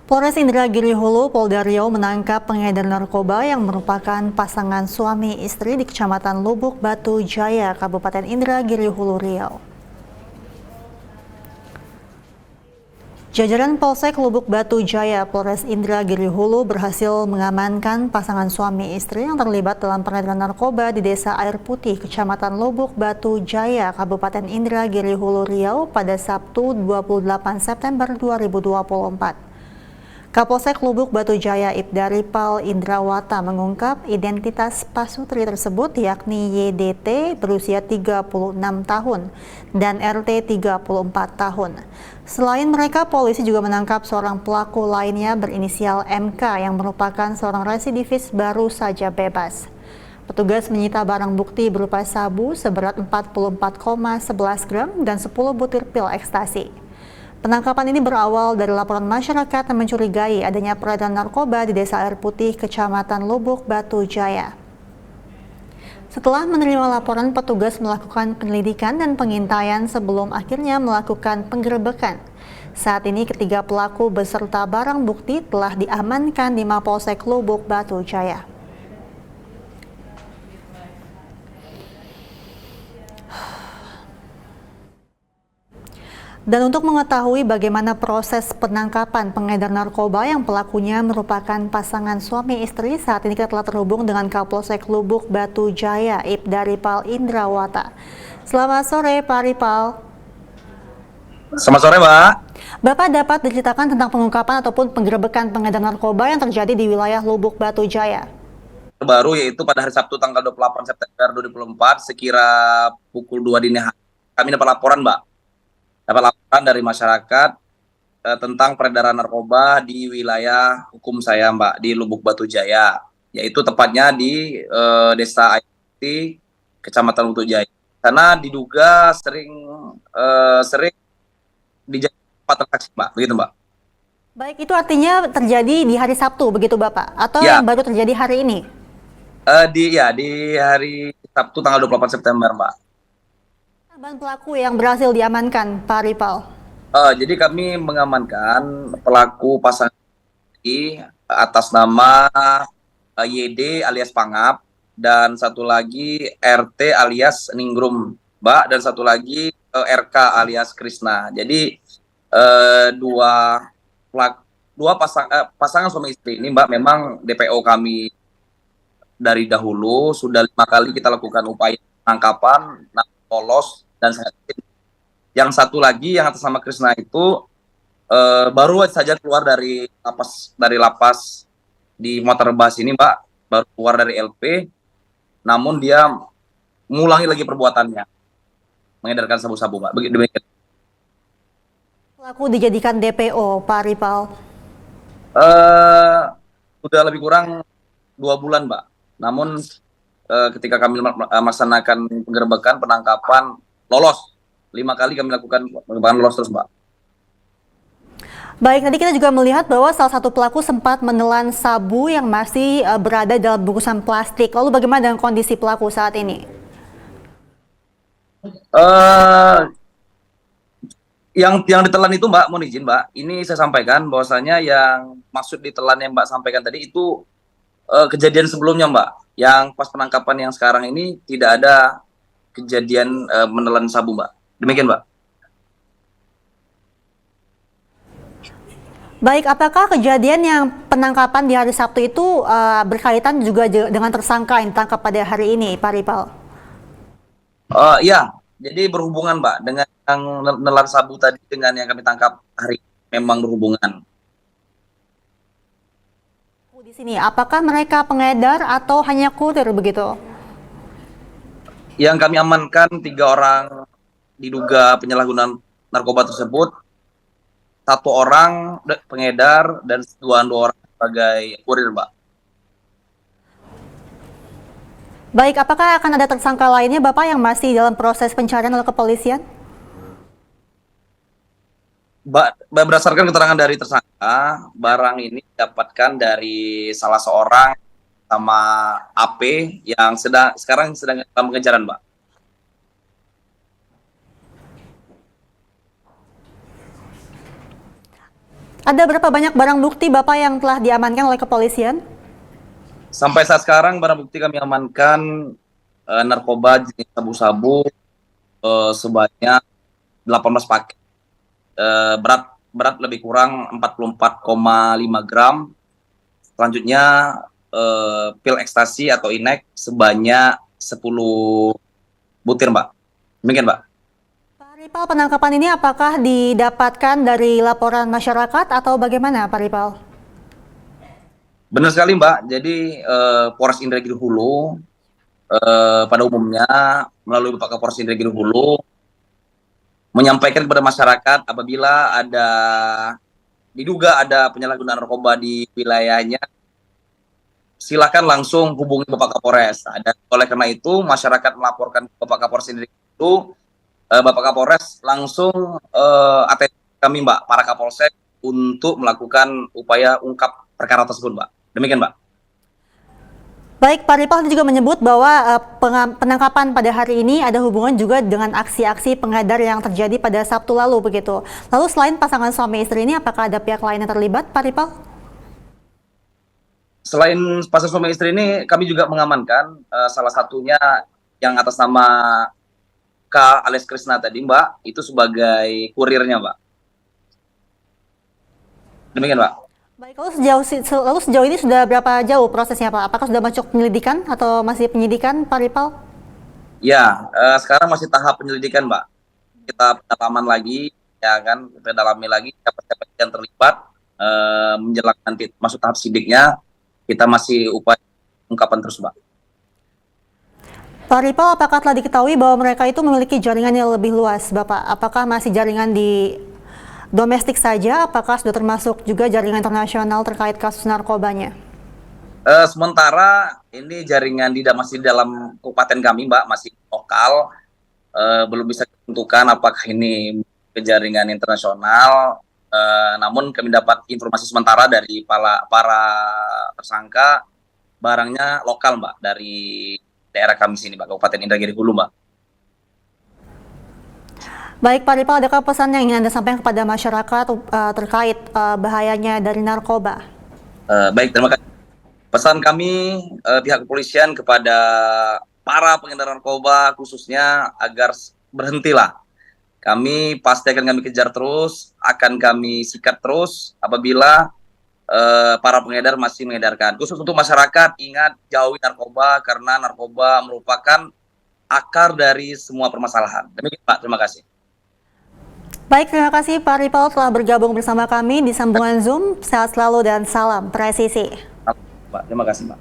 Polres Indragiri Hulu, Polda Riau menangkap pengedar narkoba yang merupakan pasangan suami istri di Kecamatan Lubuk Batu Jaya, Kabupaten Indragiri Hulu, Riau. Jajaran Polsek Lubuk Batu Jaya, Polres Indragiri Hulu berhasil mengamankan pasangan suami istri yang terlibat dalam peredaran narkoba di Desa Air Putih, Kecamatan Lubuk Batu Jaya, Kabupaten Indragiri Hulu, Riau pada Sabtu 28 September 2024. Kapolsek Lubuk Batu Jaya Ibda Ripal Indrawata mengungkap identitas pasutri tersebut yakni YDT berusia 36 tahun dan RT 34 tahun. Selain mereka, polisi juga menangkap seorang pelaku lainnya berinisial MK yang merupakan seorang residivis baru saja bebas. Petugas menyita barang bukti berupa sabu seberat 44,11 gram dan 10 butir pil ekstasi. Penangkapan ini berawal dari laporan masyarakat yang mencurigai adanya peredaran narkoba di Desa Air Putih, Kecamatan Lubuk Batu Jaya. Setelah menerima laporan, petugas melakukan penyelidikan dan pengintaian sebelum akhirnya melakukan penggerebekan. Saat ini ketiga pelaku beserta barang bukti telah diamankan di Mapolsek Lubuk Batu Jaya. Dan untuk mengetahui bagaimana proses penangkapan pengedar narkoba yang pelakunya merupakan pasangan suami istri, saat ini kita telah terhubung dengan Kapolsek Lubuk Batu Jaya, Ibda Ripal Indrawata. Selamat sore, Pak Ripal. Selamat sore, Mbak. Bapak dapat diceritakan tentang pengungkapan ataupun penggerebekan pengedar narkoba yang terjadi di wilayah Lubuk Batu Jaya? Terbaru yaitu pada hari Sabtu tanggal 28 September 2024 sekira pukul 2 dini hari. Kami dapat laporan, Mbak. Dapat laporan dari masyarakat tentang peredaran narkoba di wilayah hukum saya, Mbak, di Lubuk Batu Jaya, yaitu tepatnya di Desa Air Putih, Kecamatan Batu Jaya. Karena diduga sering dijadikan transaksi, Mbak, begitu, Mbak. Baik, itu artinya terjadi di hari Sabtu, begitu Bapak? Atau Ya, yang baru terjadi hari ini? di hari Sabtu tanggal 28 September, Mbak. Ban pelaku yang berhasil diamankan, Pak Ripal. Jadi kami mengamankan pelaku pasangan ini atas nama YD alias Pangap, dan satu lagi RT alias Ningrum, Mbak, dan satu lagi RK alias Krisna. Jadi dua pasangan suami istri ini, Mbak, memang DPO kami dari dahulu sudah 5 kali kita lakukan upaya penangkapan, lolos, dan yang satu lagi yang atas nama Krisna itu baru saja keluar dari lapas di Motorbas ini, Mbak, baru keluar dari LP, namun dia mengulangi lagi perbuatannya, mengedarkan sabu-sabu, Mbak. Demikian. Pelaku dijadikan DPO, Pak Ripal. Sudah lebih kurang 2 bulan, Mbak. Namun ketika kami melaksanakan penggerebekan, penangkapan, lolos. 5 kali kami lakukan penggerebekan, lolos terus, Mbak. Baik, tadi kita juga melihat bahwa salah satu pelaku sempat menelan sabu yang masih berada dalam bungkusan plastik. Lalu bagaimana dengan kondisi pelaku saat ini? Yang ditelan itu, Mbak, mohon izin, Mbak, ini saya sampaikan bahwasanya yang maksud ditelan yang Mbak sampaikan tadi itu kejadian sebelumnya, Mbak. Yang pas penangkapan yang sekarang ini tidak ada kejadian menelan sabu, Mbak. Demikian, Mbak. Baik, apakah kejadian yang penangkapan di hari Sabtu itu berkaitan juga dengan tersangka yang ditangkap pada hari ini, Pak Ripal? Ya, jadi berhubungan, Mbak, dengan yang menelan sabu tadi dengan yang kami tangkap hari ini, memang berhubungan. Di sini, apakah mereka pengedar atau hanya kurir begitu? Yang kami amankan 3 orang diduga penyalahgunaan narkoba tersebut, 1 orang pengedar dan 2 orang sebagai kurir, Mbak. Baik, apakah akan ada tersangka lainnya, Bapak, yang masih dalam proses pencarian oleh kepolisian? Berdasarkan keterangan dari tersangka, barang ini didapatkan dari salah seorang sama AP yang sekarang sedang dalam pengejaran, Mbak. Ada berapa banyak barang bukti Bapak yang telah diamankan oleh kepolisian? Sampai saat sekarang barang bukti kami amankan narkoba jenis sabu-sabu sebanyak 18 paket. Berat lebih kurang 44,5 gram. Selanjutnya pil ekstasi atau inek sebanyak 10 butir, Mbak. Demikian, Mbak. Pak Ripal, penangkapan ini apakah didapatkan dari laporan masyarakat atau bagaimana, Pak Ripal? Benar sekali, Mbak. Jadi Polres Indragiri Hulu pada umumnya melalui Bapak Kapolres Indragiri Hulu menyampaikan kepada masyarakat apabila diduga ada penyalahgunaan narkoba di wilayahnya, silakan langsung hubungi Bapak Kapolres. Dan oleh karena itu masyarakat melaporkan ke Bapak Kapolres Indragiri Hulu, Bapak Kapolres langsung atensi kami, Mbak, para Kapolsek untuk melakukan upaya ungkap perkara tersebut, Mbak. Demikian, Mbak. Baik, Pak Ripal juga menyebut bahwa penangkapan pada hari ini ada hubungan juga dengan aksi-aksi pengedar yang terjadi pada Sabtu lalu begitu. Lalu selain pasangan suami istri ini, apakah ada pihak lain yang terlibat, Pak Ripal? Selain pasangan suami istri ini, kami juga mengamankan salah satunya yang atas nama K alias Krisna tadi, Mbak, itu sebagai kurirnya, Mbak. Demikian, Mbak. Baik, lalu sejauh ini sudah berapa jauh prosesnya, Pak? Apakah sudah masuk penyelidikan atau masih penyidikan, Pak Ripal? Ya, sekarang masih tahap penyelidikan, Mbak. Kita pendalaman lagi, ya kan, kita dalami lagi siapa-siapa yang terlibat menjelang nanti masuk tahap sidiknya. Kita masih upaya ungkapan terus, Mbak. Pak Ripal, apakah telah diketahui bahwa mereka itu memiliki jaringan yang lebih luas, Bapak? Apakah masih jaringan di domestik saja, apakah sudah termasuk juga jaringan internasional terkait kasus narkobanya? Sementara ini jaringan masih dalam kabupaten kami, Mbak, masih lokal, belum bisa ditentukan apakah ini jaringan internasional. Namun kami dapat informasi sementara dari para tersangka, barangnya lokal, Mbak, dari daerah kami sini, Mbak, Kabupaten Indragiri Hulu, Mbak. Baik, Pak Ripal, adakah pesan yang ingin Anda sampaikan kepada masyarakat terkait bahayanya dari narkoba? Baik, terima kasih. Pesan kami pihak kepolisian kepada para pengedar narkoba khususnya agar berhentilah. Kami pasti akan kami kejar terus, akan kami sikat terus apabila para pengedar masih mengedarkan. Khusus untuk masyarakat, ingat jauhi narkoba karena narkoba merupakan akar dari semua permasalahan. Demikian, Pak. Terima kasih. Baik, terima kasih Pak Ripal telah bergabung bersama kami di sambungan Zoom. Sehat selalu dan salam presisi. Pak, terima kasih, Pak.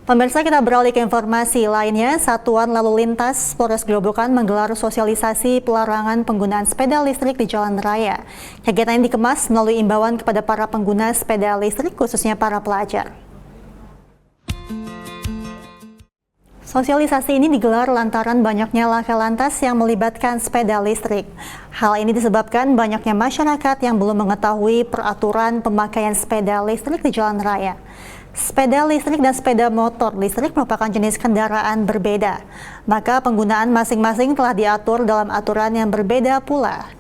Pemirsa, kita beralih ke informasi lainnya. Satuan Lalu Lintas Polres Grobogan menggelar sosialisasi pelarangan penggunaan sepeda listrik di jalan raya. Kegiatan ini dikemas melalui imbauan kepada para pengguna sepeda listrik, khususnya para pelajar. Sosialisasi ini digelar lantaran banyaknya laka lantas yang melibatkan sepeda listrik. Hal ini disebabkan banyaknya masyarakat yang belum mengetahui peraturan pemakaian sepeda listrik di jalan raya. Sepeda listrik dan sepeda motor listrik merupakan jenis kendaraan berbeda, maka penggunaan masing-masing telah diatur dalam aturan yang berbeda pula.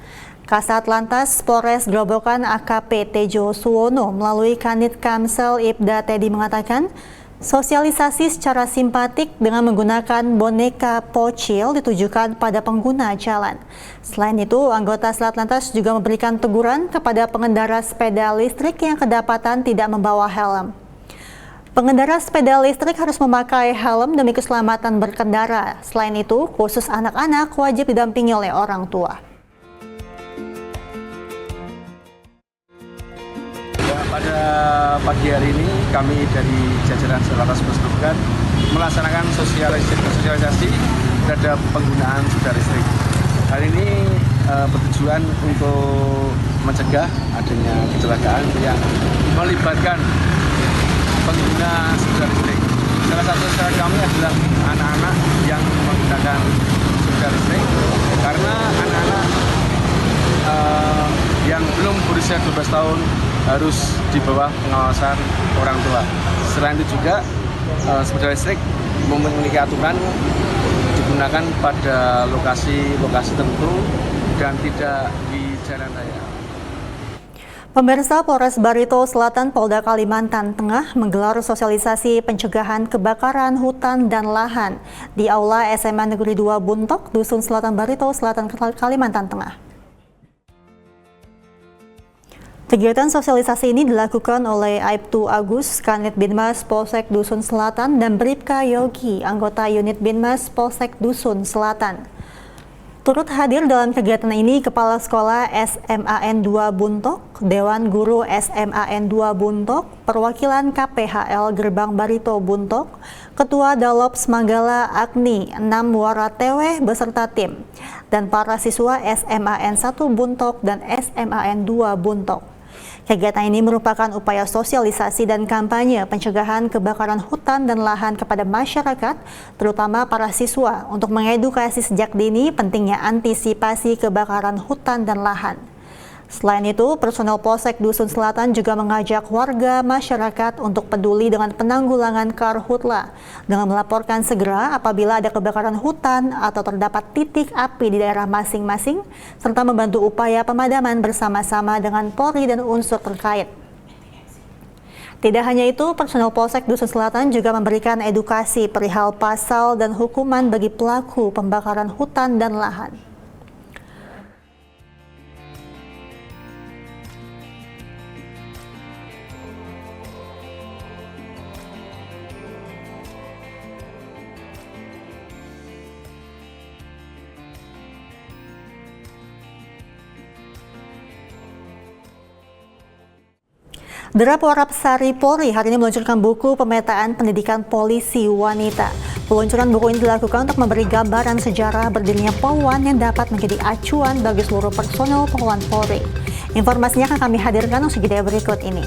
Kasat Lantas Polres Grobogan AKP Tejo Suwono melalui Kanit Kamsel Ibda Teddy mengatakan, sosialisasi secara simpatik dengan menggunakan boneka pocil ditujukan pada pengguna jalan. Selain itu, anggota Satlantas juga memberikan teguran kepada pengendara sepeda listrik yang kedapatan tidak membawa helm. Pengendara sepeda listrik harus memakai helm demi keselamatan berkendara. Selain itu, khusus anak-anak wajib didampingi oleh orang tua. Pada pagi hari ini kami dari jajaran Satlantas Polres Grobogan melaksanakan sosialisasi terhadap penggunaan sepeda listrik. Hari ini bertujuan untuk mencegah adanya kecelakaan yang melibatkan pengguna sepeda listrik. Salah satu sasaran kami adalah anak-anak yang menggunakan sepeda listrik karena anak-anak yang belum berusia 12 tahun harus di bawah pengawasan orang tua. Selain itu juga sepeda listrik memiliki aturan digunakan pada lokasi-lokasi tertentu dan tidak di jalan raya. Pemirsa, Polres Barito Selatan Polda Kalimantan Tengah menggelar sosialisasi pencegahan kebakaran hutan dan lahan di Aula SMA Negeri 2 Buntok, Dusun Selatan Barito Selatan, Kalimantan Tengah. Kegiatan sosialisasi ini dilakukan oleh Aibtu Agus, Kanit Binmas Polsek Dusun Selatan, dan Bribka Yogi, anggota unit Binmas Polsek Dusun Selatan. Turut hadir dalam kegiatan ini Kepala Sekolah SMAN 2 Buntok, Dewan Guru SMAN 2 Buntok, perwakilan KPHL Gerbang Barito Buntok, Ketua Dalops Manggala Agni 6 Waratewe beserta tim, dan para siswa SMAN 1 Buntok dan SMAN 2 Buntok. Kegiatan ini merupakan upaya sosialisasi dan kampanye pencegahan kebakaran hutan dan lahan kepada masyarakat, terutama para siswa, untuk mengedukasi sejak dini pentingnya antisipasi kebakaran hutan dan lahan. Selain itu, personel Polsek Dusun Selatan juga mengajak warga masyarakat untuk peduli dengan penanggulangan karhutla dengan melaporkan segera apabila ada kebakaran hutan atau terdapat titik api di daerah masing-masing, serta membantu upaya pemadaman bersama-sama dengan Polri dan unsur terkait. Tidak hanya itu, personel Polsek Dusun Selatan juga memberikan edukasi perihal pasal dan hukuman bagi pelaku pembakaran hutan dan lahan. Derap Warapsari Polri hari ini meluncurkan buku pemetaan pendidikan polisi wanita. Peluncuran buku ini dilakukan untuk memberi gambaran sejarah berdirinya Polwan yang dapat menjadi acuan bagi seluruh personel Polwan Polri. Informasinya akan kami hadirkan usai jeda berikut ini.